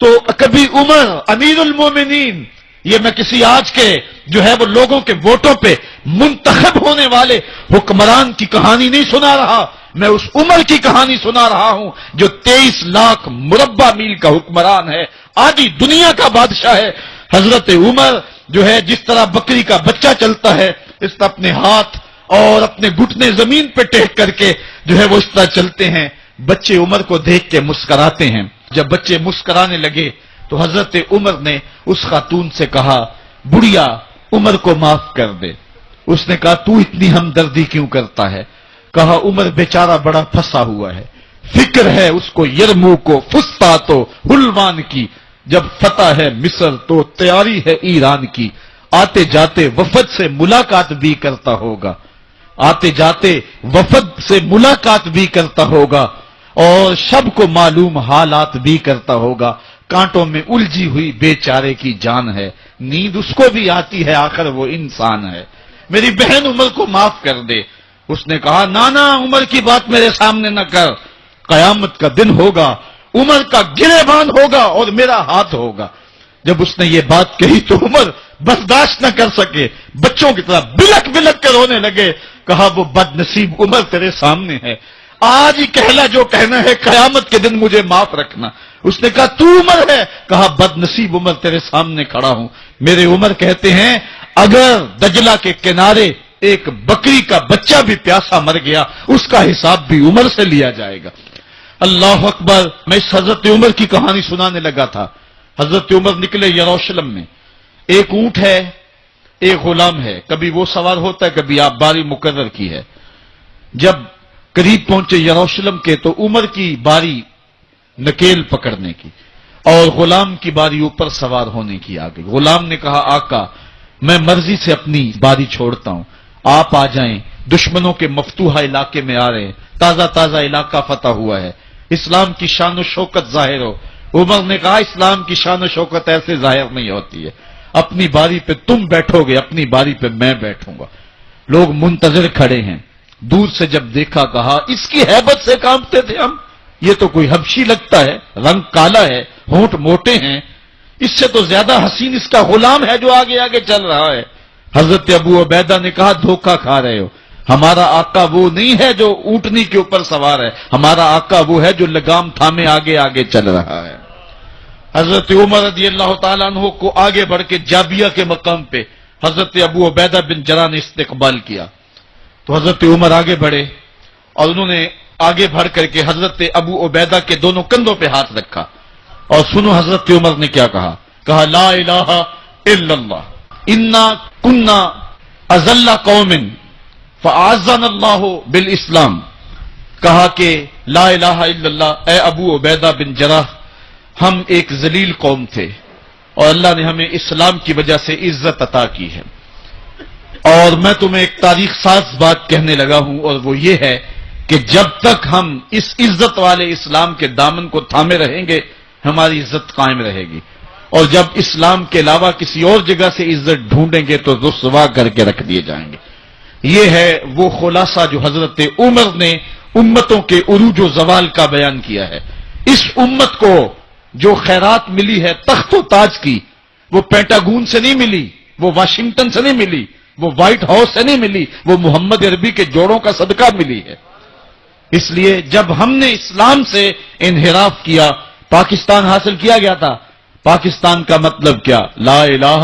تو کبھی عمر امیر المومنین، یہ میں کسی آج کے جو ہے وہ لوگوں کے ووٹوں پہ منتخب ہونے والے حکمران کی کہانی نہیں سنا رہا، میں اس عمر کی کہانی سنا رہا ہوں جو 23 لاکھ مربع میل کا حکمران ہے، آدھی دنیا کا بادشاہ ہے۔ حضرت عمر جو ہے جس طرح بکری کا بچہ چلتا ہے، اس طرح اپنے ہاتھ اور اپنے گھٹنے زمین پہ ٹیک کر کے جو ہے وہ اس طرح چلتے ہیں۔ بچے عمر کو دیکھ کے مسکراتے ہیں۔ جب بچے مسکرانے لگے تو حضرت عمر نے اس خاتون سے کہا بڑھیا عمر کو معاف کر دے۔ اس نے کہا تو اتنی ہمدردی کیوں کرتا ہے؟ کہا عمر بیچارہ بڑا پھنسا ہوا ہے، فکر ہے اس کو یرمو کو فسطاط و حلوان کی، جب فتح ہے مصر تو تیاری ہے ایران کی، آتے جاتے وفد سے ملاقات بھی کرتا ہوگا، آتے جاتے وفد سے ملاقات بھی کرتا ہوگا، اور شب کو معلوم حالات بھی کرتا ہوگا، کانٹوں میں الجھی ہوئی بیچارے کی جان ہے، نیند اس کو بھی آتی ہے، آخر وہ انسان ہے، میری بہن عمر کو معاف کر دے۔ اس نے کہا نانا عمر کی بات میرے سامنے نہ کر، قیامت کا دن ہوگا، عمر کا گریبان ہوگا اور میرا ہاتھ ہوگا۔ جب اس نے یہ بات کہی تو عمر برداشت نہ کر سکے، بچوں کی طرح بلک بلک کر رونے لگے۔ کہا وہ بد نصیب عمر تیرے سامنے ہے، آج ہی کہنا جو کہنا ہے، قیامت کے دن مجھے معاف رکھنا۔ اس نے کہا تو عمر ہے؟ کہا بد نصیب عمر تیرے سامنے کھڑا ہوں۔ میرے عمر کہتے ہیں اگر دجلہ کے کنارے ایک بکری کا بچہ بھی پیاسا مر گیا، اس کا حساب بھی عمر سے لیا جائے گا۔ اللہ اکبر۔ میں اس حضرت عمر کی کہانی سنانے لگا تھا۔ حضرت عمر نکلے یروشلم میں، ایک اونٹ ہے، ایک غلام ہے، کبھی وہ سوار ہوتا ہے کبھی آپ باری مقرر کی ہے۔ جب قریب پہنچے یروشلم کے تو عمر کی باری نکیل پکڑنے کی اور غلام کی باری اوپر سوار ہونے کی آ گئی۔ غلام نے کہا آقا میں مرضی سے اپنی باری چھوڑتا ہوں، آپ آ جائیں دشمنوں کے مفتوحہ علاقے میں آ رہے ہیں، تازہ تازہ علاقہ فتح ہوا ہے، اسلام کی شان و شوکت ظاہر ہو۔ عمر نے کہا اسلام کی شان و شوکت ایسے ظاہر نہیں ہوتی ہے، اپنی باری پہ تم بیٹھو گے، اپنی باری پہ میں بیٹھوں گا۔ لوگ منتظر کھڑے ہیں، دور سے جب دیکھا کہا اس کی ہیبت سے کانپتے تھے ہم، یہ تو کوئی حبشی لگتا ہے، رنگ کالا ہے، ہونٹ موٹے ہیں، اس سے تو زیادہ حسین اس کا غلام ہے جو آگے آگے چل رہا ہے۔ حضرت ابو عبیدہ نے کہا دھوکہ کھا رہے ہو، ہمارا آقا وہ نہیں ہے جو اونٹنی کے اوپر سوار ہے، ہمارا آقا وہ ہے جو لگام تھامے آگے آگے چل رہا ہے۔ حضرت عمر رضی اللہ تعالیٰ عنہ کو آگے بڑھ کے جابیہ کے مقام پہ حضرت ابو عبیدہ بن جراح نے استقبال کیا، تو حضرت عمر آگے بڑھے اور انہوں نے آگے بڑھ کر کے حضرت ابو عبیدہ کے دونوں کندھوں پہ ہاتھ رکھا، اور سنو حضرت عمر نے کیا کہا لا الہ الا اللہ انا کنا اذل قوم فاعزنا اللہ بالاسلام، کہا کہ لا الہ الا اللہ، اے ابو عبیدہ بن جراح، ہم ایک ذلیل قوم تھے اور اللہ نے ہمیں اسلام کی وجہ سے عزت عطا کی ہے، اور میں تمہیں ایک تاریخ ساز بات کہنے لگا ہوں، اور وہ یہ ہے کہ جب تک ہم اس عزت والے اسلام کے دامن کو تھامے رہیں گے ہماری عزت قائم رہے گی، اور جب اسلام کے علاوہ کسی اور جگہ سے عزت ڈھونڈیں گے تو رسوا کر کے رکھ دیے جائیں گے۔ یہ ہے وہ خلاصہ جو حضرت عمر نے امتوں کے عروج و زوال کا بیان کیا ہے۔ اس امت کو جو خیرات ملی ہے تخت و تاج کی، وہ پینٹاگون سے نہیں ملی، وہ واشنگٹن سے نہیں ملی، وہ وائٹ ہاؤس سے نہیں ملی، وہ محمد عربی کے جوڑوں کا صدقہ ملی ہے۔ اس لیے جب ہم نے اسلام سے انحراف کیا، پاکستان حاصل کیا گیا تھا، پاکستان کا مطلب کیا؟ لا الہ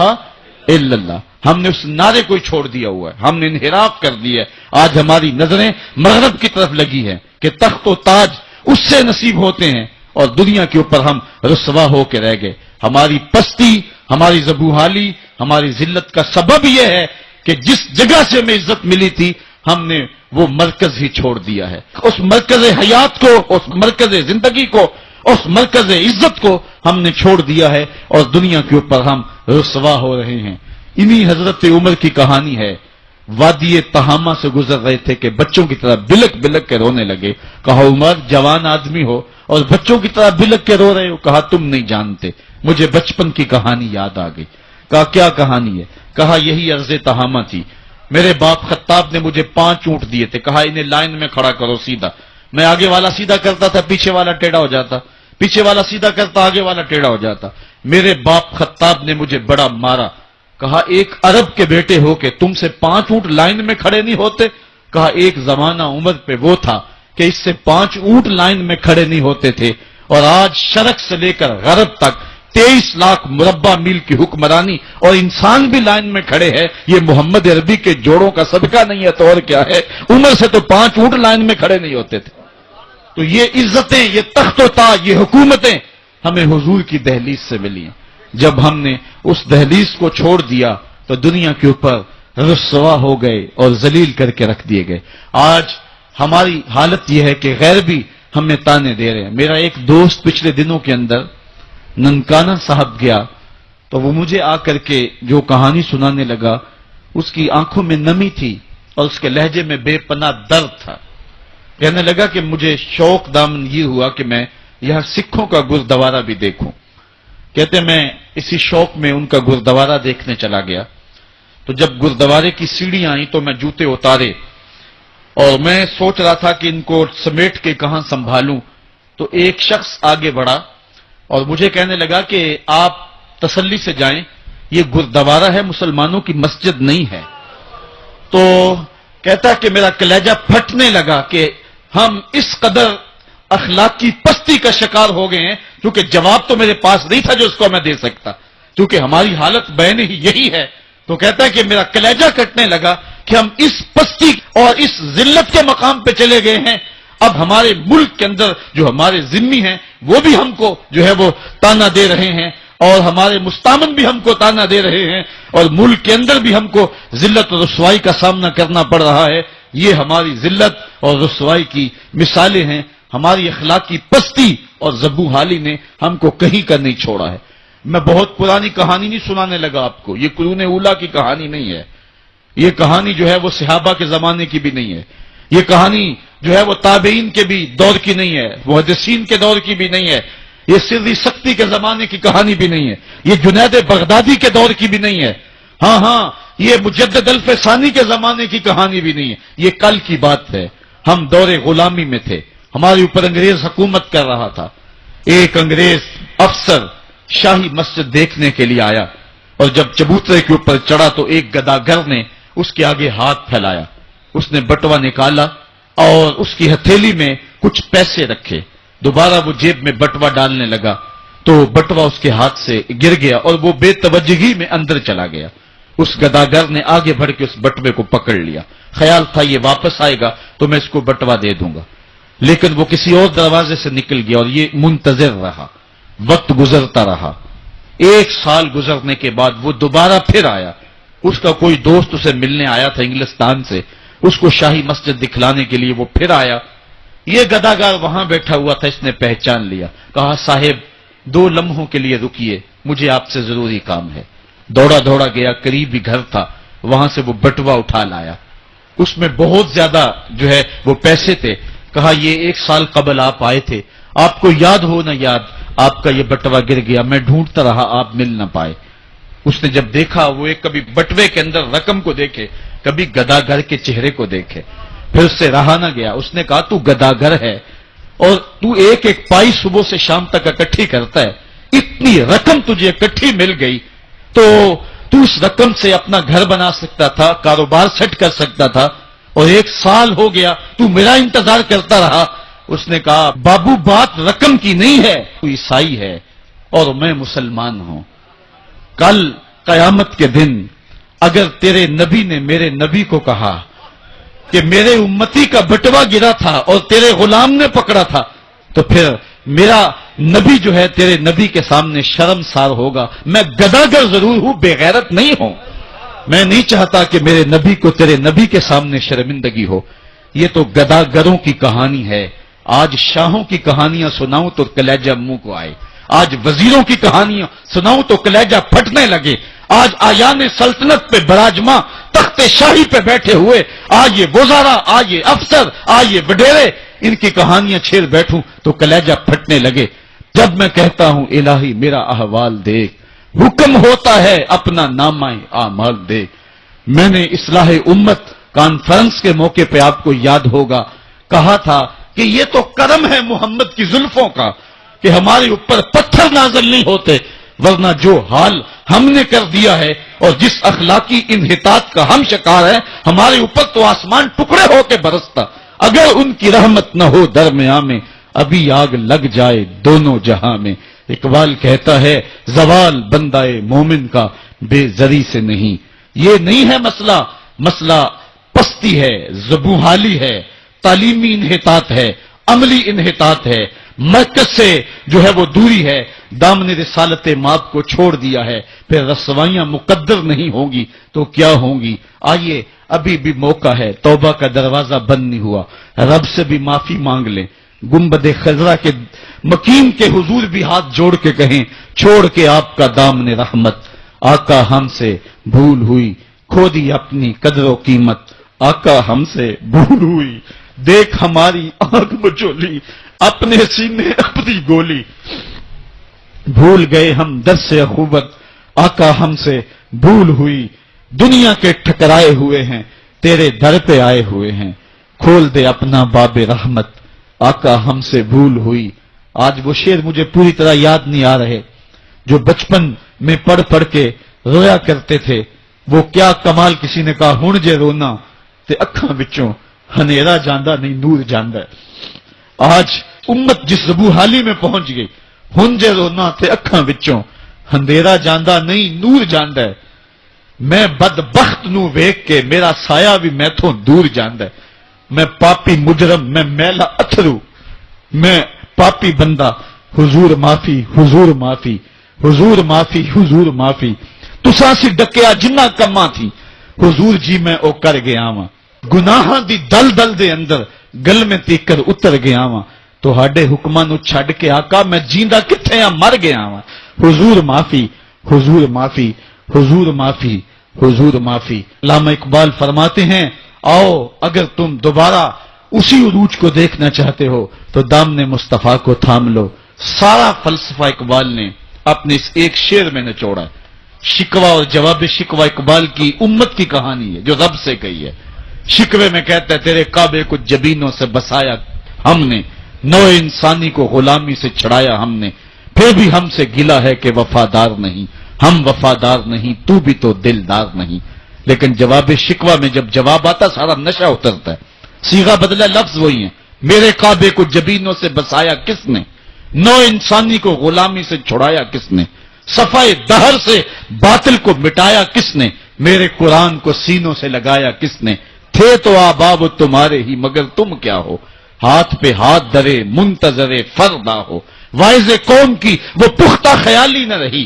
الا اللہ، ہم نے اس نعرے کو چھوڑ دیا ہوا ہے، ہم نے انحراف کر دیا ہے۔ آج ہماری نظریں مغرب کی طرف لگی ہیں کہ تخت و تاج اس سے نصیب ہوتے ہیں، اور دنیا کے اوپر ہم رسوا ہو کے رہ گئے۔ ہماری پستی، ہماری زبوحالی، ہماری ذلت کا سبب یہ ہے کہ جس جگہ سے ہمیں عزت ملی تھی ہم نے وہ مرکز ہی چھوڑ دیا ہے۔ اس مرکز حیات کو، اس مرکز زندگی کو، اس مرکز عزت کو ہم نے چھوڑ دیا ہے، اور دنیا کے اوپر ہم رسوا ہو رہے ہیں۔ انہی حضرت عمر کی کہانی ہے، وادی تہامہ سے گزر رہے تھے کہ بچوں کی طرح بلک بلک کے رونے لگے۔ کہا عمر جوان آدمی ہو اور بچوں کی طرح بلک کے رو رہے ہو؟ کہا تم نہیں جانتے، مجھے بچپن کی کہانی یاد آ گئی۔ کہا کیا کہانی ہے؟ کہا یہی عرض تہامہ تھی، میرے باپ خطاب نے مجھے 5 اونٹ دیے تھے، کہا انہیں لائن میں کھڑا کرو سیدھا، میں آگے والا سیدھا کرتا تھا پیچھے والا ٹیڑھا ہو جاتا، پیچھے والا سیدھا کرتا آگے والا ٹیڑھا ہو جاتا، میرے باپ خطاب نے مجھے بڑا مارا۔ کہا ایک عرب کے بیٹے ہو کہ تم سے 5 اونٹ لائن میں کھڑے نہیں ہوتے؟ کہا ایک زمانہ عمر پہ وہ تھا کہ اس سے 5 اونٹ لائن میں کھڑے نہیں ہوتے تھے، اور آج شرق سے لے کر غرب تک 23 لاکھ مربع میل کی حکمرانی اور انسان بھی لائن میں کھڑے ہیں۔ یہ محمد عربی کے جوڑوں کا صدقہ نہیں ہے تو اور کیا ہے؟ عمر سے تو 5 اونٹ لائن میں کھڑے نہیں ہوتے تھے۔ تو یہ عزتیں، یہ تخت و تاج، یہ حکومتیں ہمیں حضور کی دہلیز سے ملی ہیں۔ جب ہم نے اس دہلیز کو چھوڑ دیا تو دنیا کے اوپر رسوا ہو گئے اور ذلیل کر کے رکھ دیے گئے۔ آج ہماری حالت یہ ہے کہ غیر بھی ہمیں تانے دے رہے ہیں۔ میرا ایک دوست پچھلے دنوں کے اندر ننکانہ صاحب گیا تو وہ مجھے آ کر کے جو کہانی سنانے لگا، اس کی آنکھوں میں نمی تھی اور اس کے لہجے میں بے پناہ درد تھا۔ کہنے لگا کہ مجھے شوق دامن یہ ہوا کہ میں یہاں سکھوں کا گردوارہ بھی دیکھوں۔ کہتے میں اسی شوق میں ان کا گردوارہ دیکھنے چلا گیا، تو جب گردوارے کی سیڑھیاں آئیں تو میں جوتے اتارے اور میں سوچ رہا تھا کہ ان کو سمیٹ کے کہاں سنبھالوں، تو ایک شخص آگے بڑھا اور مجھے کہنے لگا کہ آپ تسلی سے جائیں، یہ گردوارہ ہے، مسلمانوں کی مسجد نہیں ہے۔ تو کہتا کہ میرا کلیجہ پھٹنے لگا کہ ہم اس قدر اخلاقی پستی کا شکار ہو گئے ہیں، کیونکہ جواب تو میرے پاس نہیں تھا جو اس کو میں دے سکتا، کیونکہ ہماری حالت بین ہی یہی ہے۔ تو کہتا ہے کہ میرا کلیجہ کٹنے لگا کہ ہم اس پستی اور اس ذلت کے مقام پہ چلے گئے ہیں۔ اب ہمارے ملک کے اندر جو ہمارے ذمی ہیں وہ بھی ہم کو جو ہے وہ تانا دے رہے ہیں، اور ہمارے مستامن بھی ہم کو تانا دے رہے ہیں، اور ملک کے اندر بھی ہم کو ذلت اور رسوائی کا سامنا کرنا پڑ رہا ہے۔ یہ ہماری ذلت اور رسوائی کی مثالیں ہیں۔ ہماری اخلاقی پستی اور زبوحالی نے ہم کو کہیں کا نہیں چھوڑا ہے۔ میں بہت پرانی کہانی نہیں سنانے لگا آپ کو، یہ قرون اولیٰ کی کہانی نہیں ہے، یہ کہانی جو ہے وہ صحابہ کے زمانے کی بھی نہیں ہے، یہ کہانی جو ہے وہ تابعین کے بھی دور کی نہیں ہے، محدثین کے دور کی بھی نہیں ہے، یہ سری سختی کے زمانے کی کہانی بھی نہیں ہے، یہ جنید بغدادی کے دور کی بھی نہیں ہے، ہاں یہ مجدد الف ثانی کے زمانے کی کہانی بھی نہیں ہے، یہ کل کی بات ہے۔ ہم دور غلامی میں تھے، ہمارے اوپر انگریز حکومت کر رہا تھا، ایک انگریز افسر شاہی مسجد دیکھنے کے لیے آیا، اور جب چبوترے کے اوپر چڑھا تو ایک گداگر نے اس کے آگے ہاتھ پھیلایا، اس نے بٹوا نکالا اور اس کی ہتھیلی میں کچھ پیسے رکھے، دوبارہ وہ جیب میں بٹوا ڈالنے لگا تو بٹوا اس کے ہاتھ سے گر گیا اور وہ بے توجہی میں اندر چلا گیا۔ اس گداگر نے آگے بڑھ کے اس بٹوے کو پکڑ لیا، خیال تھا یہ واپس آئے گا تو میں اس کو بٹوا دے دوں گا، لیکن وہ کسی اور دروازے سے نکل گیا اور یہ منتظر رہا، وقت گزرتا رہا۔ 1 سال گزرنے کے بعد وہ دوبارہ پھر آیا، اس کا کوئی دوست اسے ملنے آیا تھا انگلستان سے، اس کو شاہی مسجد دکھلانے کے لیے وہ پھر آیا۔ یہ گداگر وہاں بیٹھا ہوا تھا، اس نے پہچان لیا، کہا صاحب 2 لمحوں کے لیے رکیے، مجھے آپ سے ضروری کام ہے۔ دوڑا گیا، قریب ہی گھر تھا، وہاں سے وہ بٹوا اٹھا لایا، اس میں بہت زیادہ جو ہے وہ پیسے تھے، کہا یہ 1 سال قبل آپ آئے تھے، آپ کو یاد ہو نہ یاد، آپ کا یہ بٹوا گر گیا، میں ڈھونڈتا رہا، آپ مل نہ پائے۔ اس نے جب دیکھا، وہ ایک کبھی بٹوے کے اندر رقم کو دیکھے، کبھی گداگر کے چہرے کو دیکھے، پھر اس سے رہا نہ گیا، اس نے کہا تو گداگر ہے اور تو ایک پائی صبح سے شام تک اکٹھی کرتا ہے، اتنی رقم تجھے اکٹھی مل گئی تو اس رقم سے اپنا گھر بنا سکتا تھا، کاروبار سیٹ کر سکتا تھا، اور 1 سال ہو گیا تو میرا انتظار کرتا رہا۔ اس نے کہا بابو بات رقم کی نہیں ہے، تو عیسائی ہے اور میں مسلمان ہوں، کل قیامت کے دن اگر تیرے نبی نے میرے نبی کو کہا کہ میرے امتی کا بٹوا گرا تھا اور تیرے غلام نے پکڑا تھا، تو پھر میرا نبی جو ہے تیرے نبی کے سامنے شرمسار ہوگا۔ میں گداگر ضرور ہوں، بے غیرت نہیں ہوں، میں نہیں چاہتا کہ میرے نبی کو تیرے نبی کے سامنے شرمندگی ہو۔ یہ تو گداگروں کی کہانی ہے، آج شاہوں کی کہانیاں سناؤں تو کلیجہ منہ کو آئے، آج وزیروں کی کہانیاں سناؤں تو کلیجہ پھٹنے لگے، آج آیان سلطنت پہ براجماں تخت شاہی پہ بیٹھے ہوئے آج یہ وزراء، آج یہ افسر، آج یہ وڈیرے، ان کی کہانیاں چھیڑ بیٹھوں تو کلیجہ پھٹنے لگے۔ جب میں کہتا ہوں الہی میرا احوال دیکھ، حکم ہوتا ہے اپنا نامہ اعمال دیکھ۔ میں نے اصلاح امت کانفرنس کے موقع پہ آپ کو یاد ہوگا کہا تھا کہ یہ تو کرم ہے محمد کی زلفوں کا کہ ہمارے اوپر پتھر نازل نہیں ہوتے، ورنہ جو حال ہم نے کر دیا ہے اور جس اخلاقی انحطاط کا ہم شکار ہیں، ہمارے اوپر تو آسمان ٹکڑے ہو کے برستا۔ اگر ان کی رحمت نہ ہو درمیاں میں، ابھی آگ لگ جائے دونوں جہاں میں۔ اقبال کہتا ہے زوال بندہ مومن کا بے زری سے نہیں۔ یہ نہیں ہے مسئلہ، مسئلہ پستی ہے، زبونحالی ہے، تعلیمی انحطاط ہے، عملی انحطاط ہے، مرکز سے جو ہے وہ دوری ہے، دامن رسالت ماب کو چھوڑ دیا ہے، پھر رسوائیاں مقدر نہیں ہوں گی تو کیا ہوں گی۔ آئیے ابھی بھی موقع ہے، توبہ کا دروازہ بند نہیں ہوا، رب سے بھی معافی مانگ لیں، گنبد خضرا کے مکین کے حضور بھی ہاتھ جوڑ کے کہیں چھوڑ کے آپ کا دامن رحمت، آقا ہم سے بھول ہوئی، کھو دی اپنی قدر و قیمت، آقا ہم سے بھول ہوئی، دیکھ ہماری آنکھ مچولی، اپنے سینے اپنی گولی، بھول گئے ہم درس اخوت، آقا ہم سے بھول ہوئی، دنیا کے ٹھکرائے ہوئے ہیں، تیرے در پہ آئے ہوئے ہیں، کھول دے اپنا باب رحمت، آقا ہم سے بھول ہوئی۔ آج وہ شعر مجھے پوری طرح یاد نہیں آ رہے جو بچپن میں پڑھ پڑھ کے رویا کرتے تھے، وہ کیا کمال، کسی نے کہا ہن جے رونا تے اکھاں وچوں ہنیرا جاندا نہیں نور جاندا ہے۔ آج امت جس زبونحالی میں پہنچ گئی، ہن جے رونا تے اکھاں وچوں ہندیرا جاندا نہیں نور جاندا ہے۔ میں بدبخت نو ویکھ کے میرا سایہ بھی میتھوں دور جاندا ہے۔ میں پاپی مجرم، میں میلا اتھرو، میں پاپی بندہ، حضور معافی حضور معافی حضور معافی حضور معافی، تساں سی ڈکیا جنہ کماں تھی، حضور جی میں او کر گیا واں، گناہاں دی دل دل دے اندر گل میں تیکر اتر گیا واں، تہاڈے حکماں نو چھڈ کے آقا میں جیندا کتھے آ مر گیا واں، حضور معافی حضور معافی حضور معافی حضور معافی۔ علامہ اقبال فرماتے ہیں آؤ اگر تم دوبارہ اسی عروج کو دیکھنا چاہتے ہو تو دامن مصطفیٰ کو تھام لو۔ سارا فلسفہ اقبال نے اپنے اس ایک شعر میں نچوڑا ہے۔ شکوہ اور جواب شکوہ اقبال کی امت کی کہانی ہے جو رب سے کہی ہے۔ شکوے میں کہتا ہے تیرے کعبے کو جبینوں سے بسایا ہم نے، نو انسانی کو غلامی سے چھڑایا ہم نے، پھر بھی ہم سے گلا ہے کہ وفادار نہیں، ہم وفادار نہیں تو بھی تو دلدار نہیں۔ لیکن جواب شکوہ میں جب جواب آتا سارا نشہ اترتا ہے، صیغہ بدلا لفظ وہی ہیں، میرے کعبے کو جبینوں سے بسایا کس نے، نو انسانی کو غلامی سے چھڑایا کس نے، صفائے دہر سے باطل کو مٹایا کس نے، میرے قرآن کو سینوں سے لگایا کس نے، تھے تو آباب تمہارے ہی مگر تم کیا ہو، ہاتھ پہ ہاتھ درے منتظر فردا ہو، واعظ قوم کی وہ پختہ خیالی نہ رہی،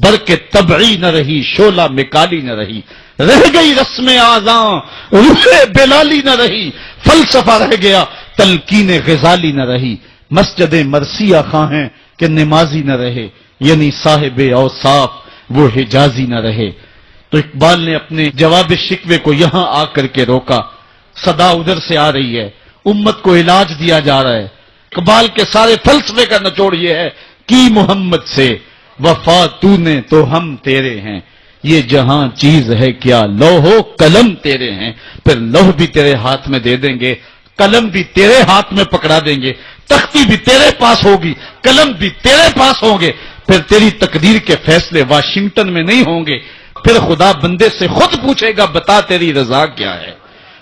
برق طبعی نہ رہی، شعلہ مکالی نہ رہی، رہ گئی رسم آذاں روح بلالی نہ رہی، فلسفہ رہ گیا تلقین غزالی نہ رہی، مسجد مرثیہ خواہ ہیں کہ نمازی نہ رہے، یعنی صاحب اوصاف وہ حجازی نہ رہے۔ تو اقبال نے اپنے جواب شکوے کو یہاں آ کر کے روکا، صدا ادھر سے آ رہی ہے، امت کو علاج دیا جا رہا ہے۔ اقبال کے سارے فلسفے کا نچوڑ یہ ہے کہ محمد سے وفا تو نے تو ہم تیرے ہیں، یہ جہاں چیز ہے کیا لوح و قلم تیرے ہیں، پھر لوح بھی تیرے ہاتھ میں دے دیں گے، قلم بھی تیرے ہاتھ میں پکڑا دیں گے، تختی بھی تیرے پاس ہوگی، قلم بھی تیرے پاس ہوں گے، پھر تیری تقدیر کے فیصلے واشنگٹن میں نہیں ہوں گے، پھر خدا بندے سے خود پوچھے گا بتا تیری رضا کیا ہے۔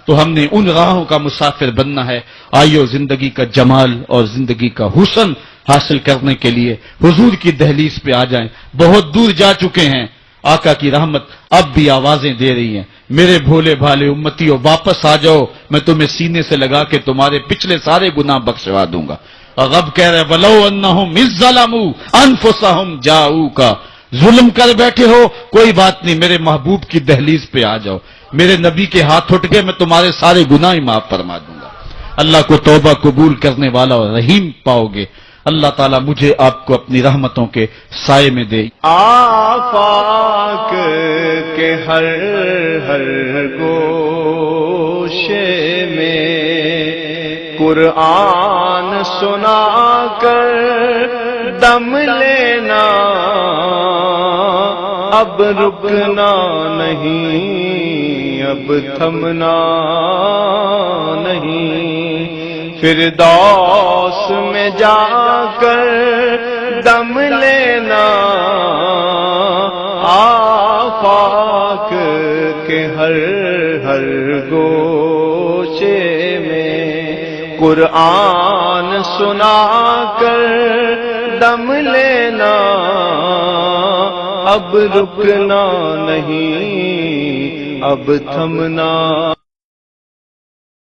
تو ہم نے ان راہوں کا مسافر بننا ہے۔ آئیو زندگی کا جمال اور زندگی کا حسن حاصل کرنے کے لیے حضور کی دہلیز پہ آ جائیں۔ بہت دور جا چکے ہیں، آقا کی رحمت اب بھی آوازیں دے رہی ہیں، میرے بھولے بھالے امتیوں واپس آ جاؤ، میں تمہیں سینے سے لگا کے تمہارے پچھلے سارے گناہ بخشوا دوں گا۔ اور رب کہہ رہے وَلَوْ أَنَّهُمْ إِذ ظَّلَمُوا أَنفُسَهُمْ جَاءُوكَ، ظلم کر بیٹھے ہو کوئی بات نہیں، میرے محبوب کی دہلیز پہ آ جاؤ، میرے نبی کے ہاتھ اٹھ کے میں تمہارے سارے گناہ معاف فرما دوں گا۔ اللہ کو توبہ قبول کرنے والا اور رحیم پاؤ گے۔ اللہ تعالیٰ مجھے آپ کو اپنی رحمتوں کے سائے میں دے۔ آفاق کے ہر ہر گوشے میں قرآن سنا کر دم لینا، اب رکنا نہیں، اب تھمنا نہیں، فردوس میں جا کر دم لینا، آفاق کے ہر ہر گوشے میں قرآن سنا کر دم لینا، اب رکنا نہیں، اب تھمنا